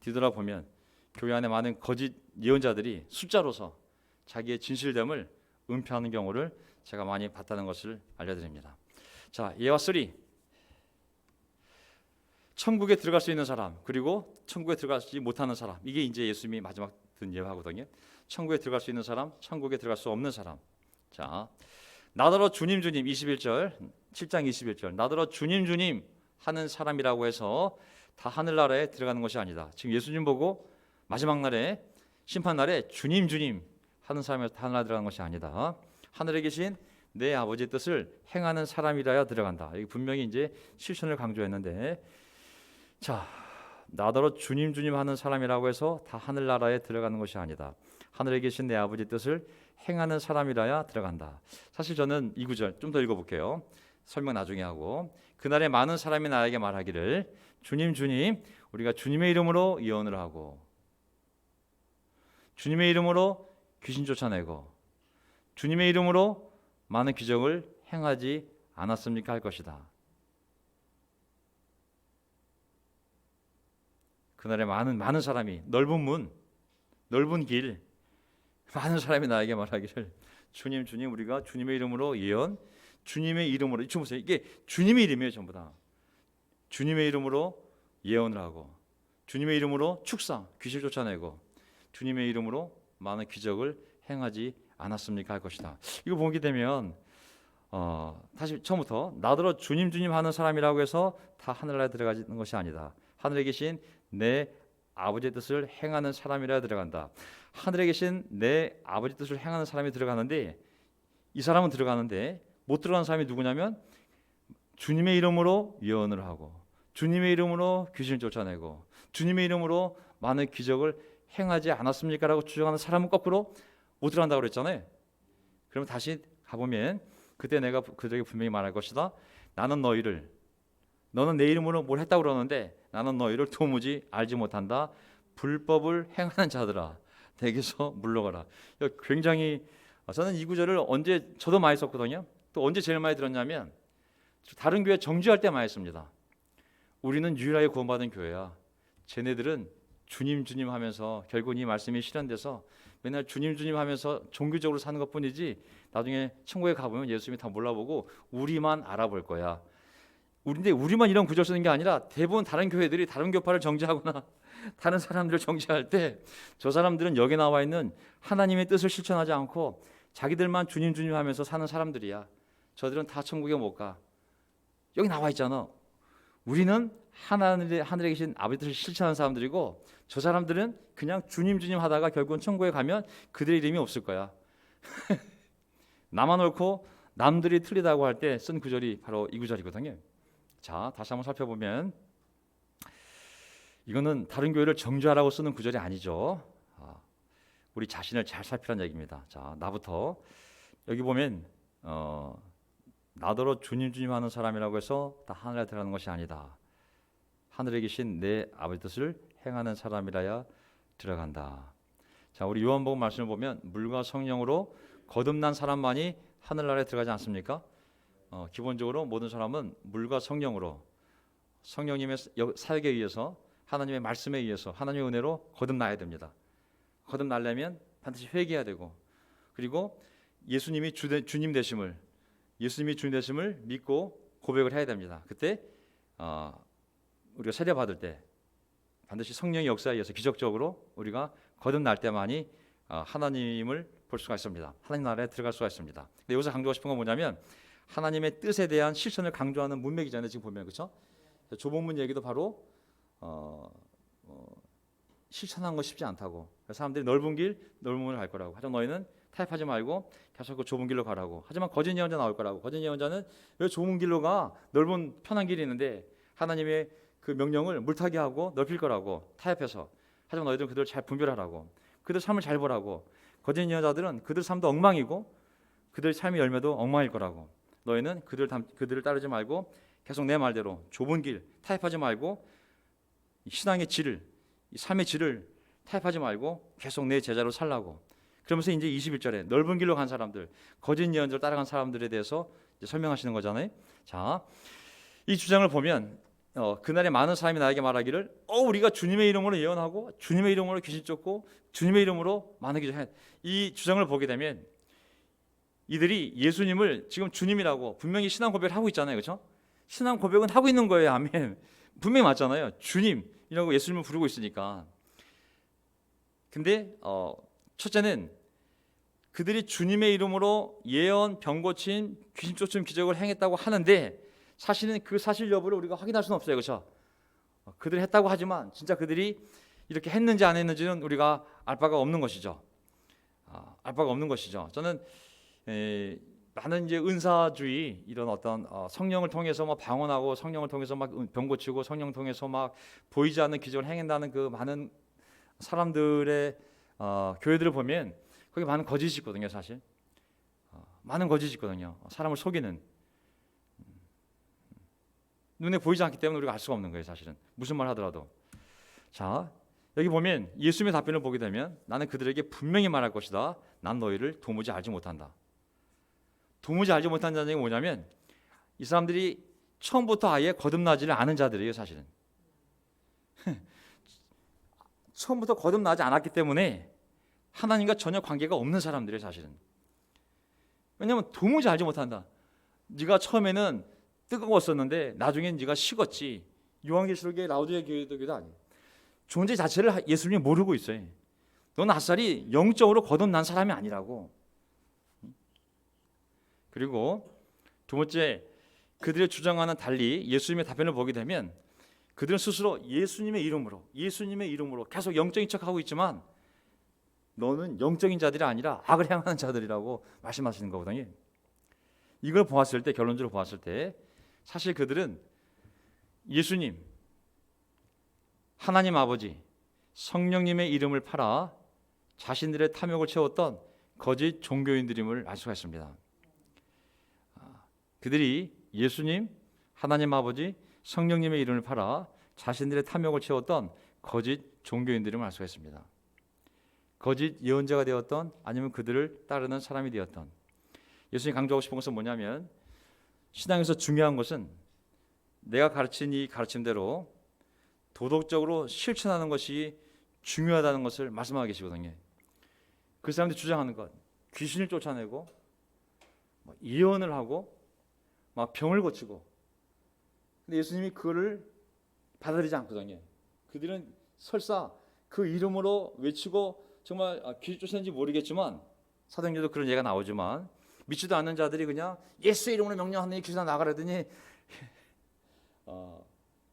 뒤돌아보면 교회 안에 많은 거짓 예언자들이 숫자로서 자기의 진실됨을 은폐하는 경우를 제가 많이 봤다는 것을 알려드립니다. 자, 예와 3. 천국에 들어갈 수 있는 사람, 그리고 천국에 들어가지 못하는 사람. 이게 이제 예수님이 마지막 든 예화거든요. 천국에 들어갈 수 있는 사람, 천국에 들어갈 수 없는 사람. 자, 나더러 주님 21절, 7장 21절. 나더러 주님 하는 사람이라고 해서 다 하늘나라에 들어가는 것이 아니다. 지금 예수님 보고 마지막 날에 심판 날에 주님 하는 사람이 다 하늘나라에 들어가는 것이 아니다. 하늘에 계신 내 아버지의 뜻을 행하는 사람이라야 들어간다. 이게 분명히 이제 실천을 강조했는데, 자, 나더러 주님 하는 사람이라고 해서 다 하늘나라에 들어가는 것이 아니다. 하늘에 계신 내 아버지의 뜻을 행하는 사람이라야 들어간다. 사실 저는 이 구절 좀 더 읽어볼게요. 설명 나중에 하고. 그날에 많은 사람이 나에게 말하기를 주님 우리가 주님의 이름으로 예언을 하고 주님의 이름으로 귀신 쫓아내고 주님의 이름으로 많은 기적을 행하지 않았습니까? 할 것이다. 그날에 많은 사람이 넓은 문, 넓은 길, 많은 사람이 나에게 말하기를 주님 우리가 주님의 이름으로 예언, 주님의 이름으로, 지금 보세요. 이게 주님의 이름이에요. 전부 다. 주님의 이름으로 예언을 하고 주님의 이름으로 축상, 귀신 쫓아내고 주님의 이름으로 많은 기적을 행하지 않았습니까? 할 것이다. 이거 보게 되면 다시 처음부터 나더러 주님 하는 사람이라고 해서 다 하늘나라에 들어가는 것이 아니다. 하늘에 계신 내 아버지의 뜻을 행하는 사람이라 들어간다. 하늘에 계신 내 아버지 뜻을 행하는 사람이 들어가는데 이 사람은 들어가는데 못 들어가는 사람이 누구냐면 주님의 이름으로 예언을 하고 주님의 이름으로 귀신을 쫓아내고 주님의 이름으로 많은 기적을 행하지 않았습니까? 라고 주장하는 사람은 거꾸로 못 들어간다고 그랬잖아요. 그럼 다시 가보면 그때 내가 그들에게 분명히 말할 것이다. 너는 내 이름으로 뭘 했다고 그러는데 나는 너희를 도무지 알지 못한다. 불법을 행하는 자들아 내게서 물러가라. 굉장히 저는 이 구절을 언제 저도 많이 썼거든요. 또 언제 제일 많이 들었냐면 다른 교회 정죄할 때 많이 씁니다. 우리는 유일하게 구원받은 교회야. 쟤네들은 주님 하면서 결국 이 말씀이 실현돼서 맨날 주님 주님 하면서 종교적으로 사는 것뿐이지 나중에 천국에 가보면 예수님이 다 몰라보고 우리만 알아볼 거야. 근데 우리만 이런 구절 쓰는 게 아니라 대부분 다른 교회들이 다른 교파를 정죄하거나 다른 사람들을 정죄할 때 저 사람들은 여기 나와 있는 하나님의 뜻을 실천하지 않고 자기들만 주님 주님 하면서 사는 사람들이야. 저들은 다 천국에 못 가. 여기 나와 있잖아. 우리는 하늘에 계신 아버지 뜻을 실천하는 사람들이고 저 사람들은 그냥 주님 주님 하다가 결국은 천국에 가면 그들의 이름이 없을 거야. 나만 옳고 남들이 틀리다고 할 때 쓴 구절이 바로 이 구절이거든요. 자, 다시 한번 살펴보면 이거는 다른 교회를 정죄하라고 쓰는 구절이 아니죠. 우리 자신을 잘 살피라는 얘기입니다. 자, 나부터 여기 보면 나더러 주님 주님 하는 사람이라고 해서 다 하늘에 들어가는 것이 아니다. 하늘에 계신 내 아버지 뜻을 행하는 사람이라야 들어간다. 자, 우리 요한복음 말씀을 보면 물과 성령으로 거듭난 사람만이 하늘나라에 들어가지 않습니까? 기본적으로 모든 사람은 물과 성령으로 성령님의 사역에 의해서 하나님의 말씀에 의해서 하나님의 은혜로 거듭나야 됩니다. 거듭나려면 반드시 회개해야 되고 그리고 예수님이 주님 되심을 믿고 고백을 해야 됩니다. 그때 우리가 세례 받을 때 반드시 성령의 역사에 의해서 기적적으로 우리가 거듭날 때만이 하나님을 볼 수가 있습니다. 하나님 나라에 들어갈 수가 있습니다. 근데 여기서 강조하고 싶은 건 뭐냐면 하나님의 뜻에 대한 실천을 강조하는 문맥이잖아요. 지금 보면 그렇죠? 조본문 얘기도 바로 실천하는 거 쉽지 않다고. 사람들이 넓은 문을 갈 거라고. 하지만 너희는 타협하지 말고 계속 그 좁은 길로 가라고. 하지만 거짓 예언자 나올 거라고. 거짓 예언자는 왜 좁은 길로 가? 넓은 편한 길이 있는데 하나님의 그 명령을 물타기 하고 넓힐 거라고. 타협해서. 하지만 너희들은 그들을 잘 분별하라고. 그들 삶을 잘 보라고. 거짓 예언자들은 그들 삶도 엉망이고 그들 삶의 열매도 엉망일 거라고. 너희는 그들을 따르지 말고 계속 내 말대로 좁은 길 타협하지 말고 신앙의 질을 이 삶의 질을 타협하지 말고 계속 내 제자로 살라고. 그러면서 이제 21절에 넓은 길로 간 사람들, 거짓 예언자를 따라간 사람들에 대해서 이제 설명하시는 거잖아요. 자, 이 주장을 보면 그날에 많은 사람이 나에게 말하기를 우리가 주님의 이름으로 예언하고 주님의 이름으로 귀신 쫓고 주님의 이름으로 많은 기적을 해. 이 주장을 보게 되면 이들이 예수님을 지금 주님이라고 분명히 신앙 고백을 하고 있잖아요. 그렇죠? 신앙 고백은 하고 있는 거예요. 아멘. 분명히 맞잖아요. 주님이라고 예수님을 부르고 있으니까. 근데 첫째는 그들이 주님의 이름으로 예언, 병 고침, 귀신 쫓음 기적을 행했다고 하는데 사실은 그 사실 여부를 우리가 확인할 수는 없어요. 그렇죠? 그들이 했다고 하지만 진짜 그들이 이렇게 했는지 안 했는지는 우리가 알 바가 없는 것이죠. 알 바가 없는 것이죠. 저는 많은 이제 은사주의 이런 어떤 성령을 통해서 막 방언하고 성령을 통해서 막 병 고치고 성령을 통해서 막 보이지 않는 기적을 행한다는 그 많은 사람들의 교회들을 보면 거기 많은 거짓이 있거든요. 사실 많은 거짓이 있거든요. 사람을 속이는 눈에 보이지 않기 때문에 우리가 알 수가 없는 거예요. 사실은 무슨 말 하더라도. 자, 여기 보면 예수님의 답변을 보게 되면 나는 그들에게 분명히 말할 것이다. 난 너희를 도무지 알지 못한다. 도무지 알지 못한다는 얘기가 뭐냐면 이 사람들이 처음부터 아예 거듭나지를 않은 자들이에요. 사실은 처음부터 거듭나지 않았기 때문에 하나님과 전혀 관계가 없는 사람들이에요. 사실은. 왜냐하면 도무지 알지 못한다. 네가 처음에는 뜨거웠었는데 나중엔 네가 식었지. 요한계시록의 라우디아 교회도 아니에요. 존재 자체를 예수님이 모르고 있어요. 넌 아싸리 영적으로 거듭난 사람이 아니라고. 그리고 두 번째, 그들의 주장과는 달리 예수님의 답변을 보게 되면 그들은 스스로 예수님의 이름으로 계속 영적인 척하고 있지만 너는 영적인 자들이 아니라 악을 행하는 자들이라고 말씀하시는 거거든요. 이걸 보았을 때, 결론적으로 보았을 때 사실 그들은 예수님, 하나님 아버지, 성령님의 이름을 팔아 자신들의 탐욕을 채웠던 거짓 종교인들임을 알 수가 있습니다. 그들이 예수님, 하나님 아버지, 성령님의 이름을 팔아 자신들의 탐욕을 채웠던 거짓 종교인들임을 알 수가 있습니다. 거짓 예언자가 되었던 아니면 그들을 따르는 사람이 되었던. 예수님이 강조하고 싶은 것은 뭐냐면 신앙에서 중요한 것은 내가 가르친 이 가르침대로 도덕적으로 실천하는 것이 중요하다는 것을 말씀하고 계시거든요. 그 사람들이 주장하는 것, 귀신을 쫓아내고 막 예언을 하고 막 병을 고치고. 근데 예수님이 그거를 받아들이지 않거든요. 그들은 설사 그 이름으로 외치고 정말 귀신 쫓아낸지 모르겠지만 사도행전도 그런 예가 나오지만 믿지도 않는 자들이 그냥 예수의 이름으로 명령하느니 귀신아 나가라더니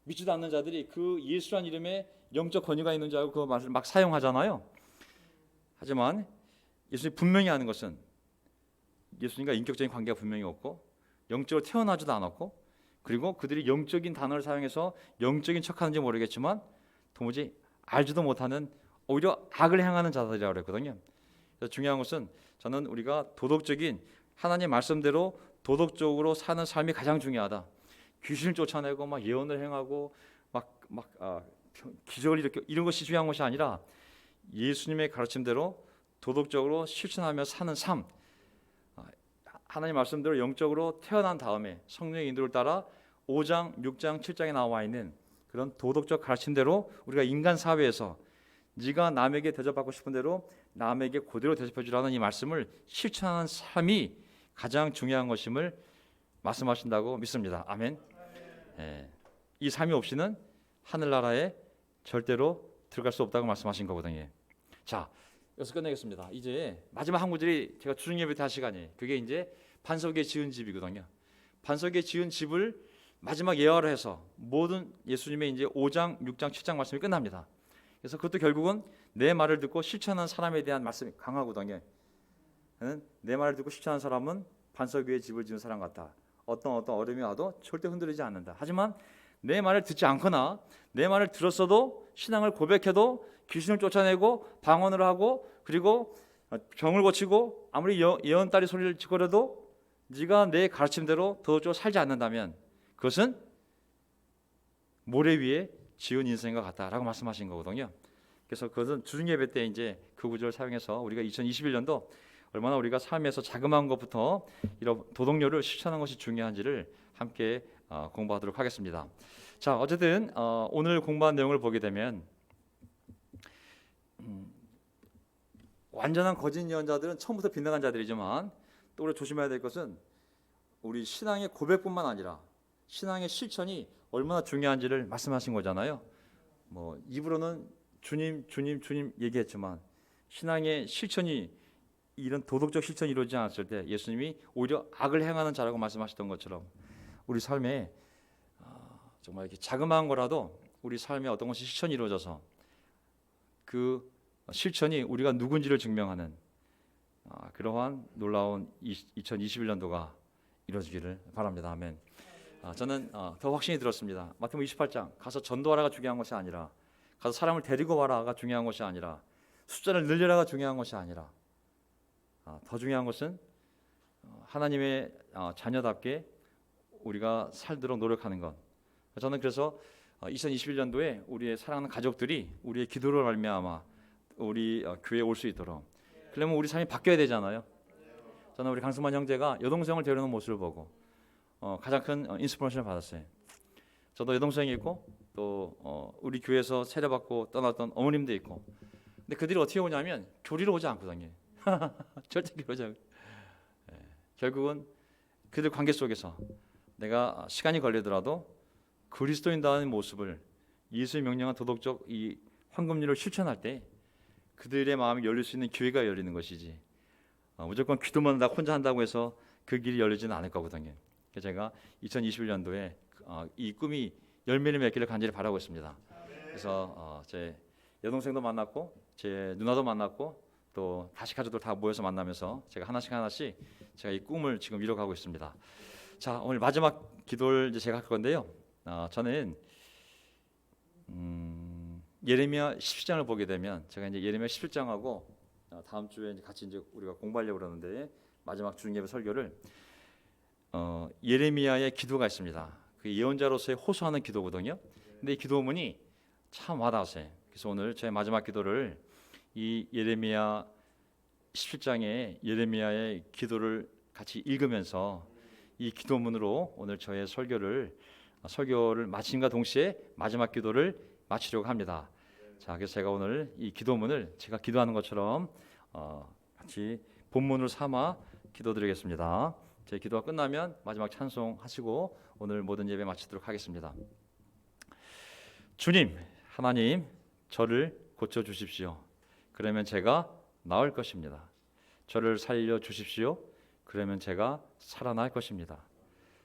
믿지도 않는 자들이 그 예수란 이름에 영적 권위가 있는 줄 알고 그 말을 막 사용하잖아요. 하지만 예수님이 분명히 하는 것은 예수님과 인격적인 관계가 분명히 없고 영적으로 태어나지도 않았고 그리고 그들이 영적인 단어를 사용해서 영적인 척하는지 모르겠지만 도무지 알지도 못하는 오히려 악을 행하는 자들이라고 그랬거든요. 그래서 중요한 것은 저는 우리가 도덕적인 하나님 말씀대로 도덕적으로 사는 삶이 가장 중요하다. 귀신을 쫓아내고 막 예언을 행하고 기적을 일으켜 이런 것이 중요한 것이 아니라 예수님의 가르침대로 도덕적으로 실천하며 사는 삶, 하나님 말씀대로 영적으로 태어난 다음에 성령의 인도를 따라 5장, 6장, 7장에 나와 있는 그런 도덕적 가르침대로 우리가 인간 사회에서 네가 남에게 대접받고 싶은 대로 남에게 그대로 대접해 주라는 이 말씀을 실천하는 삶이 가장 중요한 것임을 말씀하신다고 믿습니다. 아멘. 이 삶이 없이는 하늘나라에 절대로 들어갈 수 없다고 말씀하신 거거든요. 자, 여기서 끝내겠습니다. 이제 마지막 한 구절이 제가 주중 예배 때 할 시간이에요. 그게 이제 반석에 지은 집이거든요. 반석에 지은 집을 마지막 예화로 해서 모든 예수님의 이제 5장, 6장, 7장 말씀이 끝납니다. 그래서 그것도 결국은 내 말을 듣고 실천하는 사람에 대한 말씀이 강하거든요. 내 말을 듣고 실천하는 사람은 반석 위에 집을 지은 사람 같다. 어떤 어려움이 와도 절대 흔들리지 않는다. 하지만 내 말을 듣지 않거나 내 말을 들었어도 신앙을 고백해도 귀신을 쫓아내고 방언을 하고 그리고 병을 고치고 아무리 예언 따리 소리를 지거려도 네가 내 가르침대로 도덕적으로 살지 않는다면 그것은 모래 위에 지은 인생과 같다라고 말씀하신 거거든요. 그래서 그것은 주중 예배 때 이제 그 구절을 사용해서 우리가 2021년도 얼마나 우리가 삶에서 자그마한 것부터 이런 도덕률을 실천하는 것이 중요한지를 함께 공부하도록 하겠습니다. 자, 어쨌든 오늘 공부한 내용을 보게 되면 완전한 거짓 예언자들은 처음부터 빗나간 자들이지만 또 우리가 조심해야 될 것은 우리 신앙의 고백뿐만 아니라 신앙의 실천이 얼마나 중요한지를 말씀하신 거잖아요. 뭐 입으로는 주님, 주님, 주님 얘기했지만 신앙의 실천이 이런 도덕적 실천이 이루어지지 않았을 때 예수님이 오히려 악을 행하는 자라고 말씀하셨던 것처럼 우리 삶에 정말 이렇게 자그마한 거라도 우리 삶에 어떤 것이 실천이 이루어져서 그 실천이 우리가 누군지를 증명하는 그러한 놀라운 2021년도가 이루어지기를 바랍니다. 아멘. 저는 더 확신이 들었습니다. 마태복음 28장 가서 전도하라가 중요한 것이 아니라 가서 사람을 데리고 와라가 중요한 것이 아니라 숫자를 늘려라가 중요한 것이 아니라 더 중요한 것은 하나님의 자녀답게 우리가 살도록 노력하는 것. 저는 그래서 2021년도에 우리의 사랑하는 가족들이 우리의 기도를 말미암아 우리 교회에 올 수 있도록. 그러면 우리 삶이 바뀌어야 되잖아요. 저는 우리 강승만 형제가 여동생을 데려오는 모습을 보고 가장 큰 인스피레이션을 받았어요. 저도 여동생이 있고 또 우리 교회에서 세례받고 떠났던 어머님도 있고. 근데 그들이 어떻게 오냐면 교리로 오지 않거든요. 절대 그러지 않고. 결국은 그들 관계 속에서 내가 시간이 걸리더라도 그리스도인다는 모습을 예수의 명령한 도덕적 이 황금률을 실천할 때 그들의 마음이 열릴 수 있는 기회가 열리는 것이지 무조건 기도만 나 혼자 한다고 해서 그 길이 열리지는 않을 거거든요. 그래서 제가 2021년도에 이 꿈이 열매를 맺기를 간절히 바라고 있습니다. 그래서 제 여동생도 만났고 제 누나도 만났고 또 다시 가족들 다 모여서 만나면서 제가 하나씩 제가 이 꿈을 지금 이뤄가고 있습니다. 자, 오늘 마지막 기도를 이제 제가 할 건데요. 저는 예레미야 17장을 보게 되면 제가 이제 예레미야 17장하고 다음 주에 이제 같이 이제 우리가 공부하려고 그러는데 마지막 주중예배 설교를 예레미야의 기도가 있습니다. 그 예언자로서의 호소하는 기도거든요. 근데 이 기도문이 참 와닿았어요. 그래서 오늘 제 마지막 기도를 이 예레미야 17장의 예레미야의 기도를 같이 읽으면서 이 기도문으로 오늘 저의 설교를 마침과 동시에 마지막 기도를 마치려고 합니다. 자, 그래서 제가 오늘 이 기도문을 제가 기도하는 것처럼 같이 본문을 삼아 기도드리겠습니다. 제 기도가 끝나면 마지막 찬송하시고 오늘 모든 예배 마치도록 하겠습니다. 주님, 하나님, 저를 고쳐 주십시오. 그러면 제가 나을 것입니다. 저를 살려 주십시오. 그러면 제가 살아날 것입니다.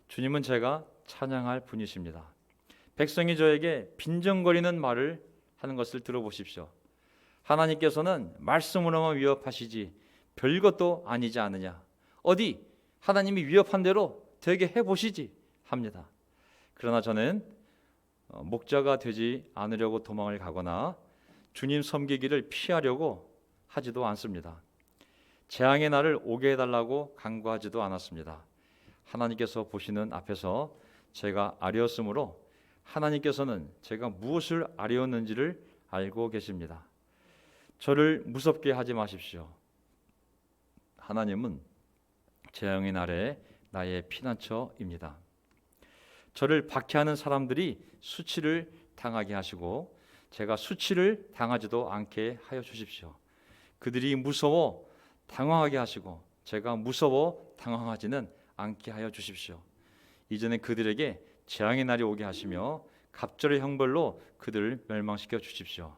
주님은 제가 찬양할 분이십니다. 백성이 저에게 빈정거리는 말을 하는 것을 들어보십시오. 하나님께서는 말씀으로만 위협하시지 별것도 아니지 않느냐. 어디 하나님이 위협한 대로 되게 해보시지 합니다. 그러나 저는 목자가 되지 않으려고 도망을 가거나 주님 섬기기를 피하려고 하지도 않습니다. 재앙의 날을 오게 해달라고 간구하지도 않았습니다. 하나님께서 보시는 앞에서 제가 아뢰었으므로 하나님께서는 제가 무엇을 아뢰었는지를 알고 계십니다. 저를 무섭게 하지 마십시오. 하나님은 재앙의 날에 나의 피난처입니다. 저를 박해하는 사람들이 수치를 당하게 하시고 제가 수치를 당하지도 않게 하여 주십시오. 그들이 무서워 당황하게 하시고 제가 무서워 당황하지는 않게 하여 주십시오. 이전에 그들에게 재앙의 날이 오게 하시며 갑절의 형벌로 그들을 멸망시켜 주십시오.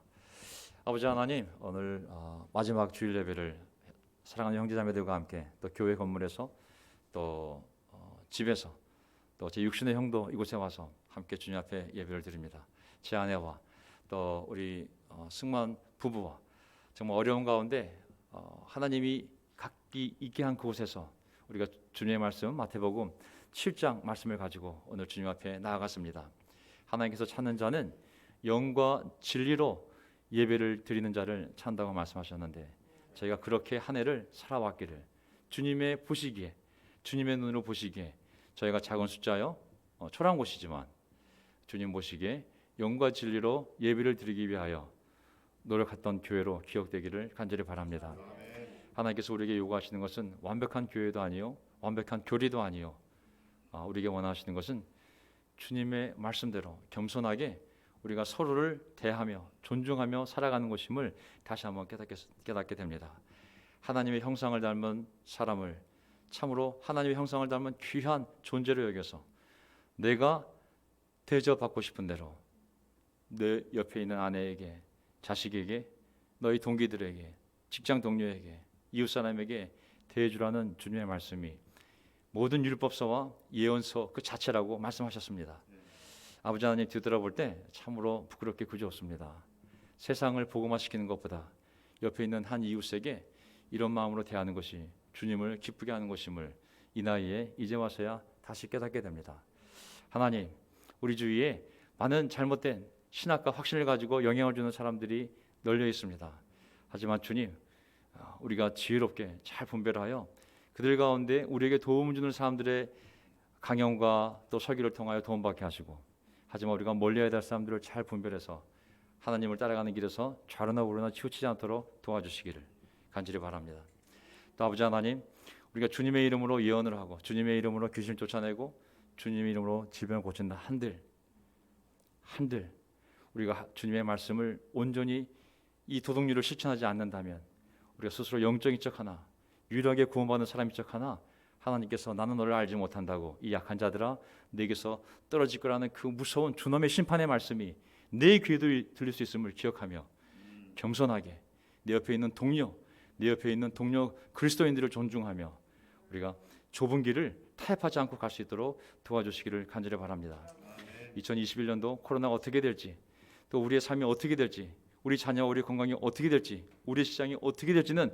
아버지 하나님, 오늘 마지막 주일 예배를 사랑하는 형제자매들과 함께 또 교회 건물에서 또 집에서 또 제 육신의 형도 이곳에 와서 함께 주님 앞에 예배를 드립니다. 제 아내와 또 우리 승만 부부와 정말 어려운 가운데 하나님이 각기 있게 한 그곳에서 우리가 주님의 말씀 마태복음 7장 말씀을 가지고 오늘 주님 앞에 나아갔습니다. 하나님께서 찾는 자는 영과 진리로 예배를 드리는 자를 찾는다고 말씀하셨는데 저희가 그렇게 한 해를 살아왔기를 주님의 보시기에 주님의 눈으로 보시기에 저희가 작은 숫자요 초라한 곳이지만 주님 보시기에 영과 진리로 예배를 드리기 위하여 노력했던 교회로 기억되기를 간절히 바랍니다. 하나님께서 우리에게 요구하시는 것은 완벽한 교회도 아니요 완벽한 교리도 아니요 우리에게 원하시는 것은 주님의 말씀대로 겸손하게 우리가 서로를 대하며 존중하며 살아가는 것임을 다시 한번 깨닫게 됩니다. 하나님의 형상을 닮은 사람을 참으로 하나님의 형상을 닮은 귀한 존재로 여겨서 내가 대접받고 싶은 대로 내 옆에 있는 아내에게, 자식에게, 너희 동기들에게, 직장 동료에게, 이웃 사람에게 대해주라는 주님의 말씀이 모든 율법서와 예언서 그 자체라고 말씀하셨습니다. 아버지 하나님 뒤돌아볼 때 참으로 부끄럽게 그지없습니다. 세상을 복음화시키는 것보다 옆에 있는 한 이웃에게 이런 마음으로 대하는 것이 주님을 기쁘게 하는 것임을 이 나이에 이제 와서야 다시 깨닫게 됩니다. 하나님, 우리 주위에 많은 잘못된 신학과 확신을 가지고 영향을 주는 사람들이 널려 있습니다. 하지만 주님, 우리가 지혜롭게 잘 분별하여 그들 가운데 우리에게 도움을 주는 사람들의 강연과 또 설교를 통하여 도움받게 하시고 하지만 우리가 멀리해야 될 사람들을 잘 분별해서 하나님을 따라가는 길에서 좌로나 우로나 치우치지 않도록 도와주시기를 간절히 바랍니다. 또 아버지 하나님, 우리가 주님의 이름으로 예언을 하고 주님의 이름으로 귀신을 쫓아내고 주님의 이름으로 질병을 고친다 한들 우리가 주님의 말씀을 온전히 이 도덕률을 실천하지 않는다면 우리가 스스로 영적인 척하나 유일하게 구원받는 사람인 척하나 하나님께서 나는 너를 알지 못한다고 이 약한 자들아 내게서 떨어질 거라는 그 무서운 주님의 심판의 말씀이 내 귀에도 들릴 수 있음을 기억하며 겸손하게 내 옆에 있는 동료 그리스도인들을 존중하며 우리가 좁은 길을 타협하지 않고 갈 수 있도록 도와주시기를 간절히 바랍니다. 2021년도 코로나가 어떻게 될지 또 우리의 삶이 어떻게 될지 우리 자녀와 우리 건강이 어떻게 될지 우리 시장이 어떻게 될지는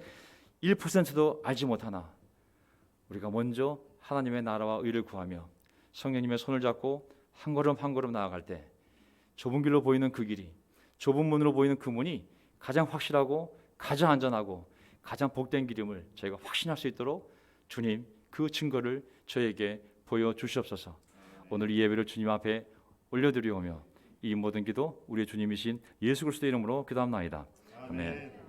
1%도 알지 못하나 우리가 먼저 하나님의 나라와 의를 구하며 성령님의 손을 잡고 한 걸음 한 걸음 나아갈 때 좁은 길로 보이는 그 길이 좁은 문으로 보이는 그 문이 가장 확실하고 가장 안전하고 가장 복된 길임을 저희가 확신할 수 있도록 주님 그 증거를 저에게 보여주시옵소서. 오늘 이 예배를 주님 앞에 올려드리오며 이 모든 기도 우리의 주님이신 예수 그리스도의 이름으로 기도합나이다. 아멘.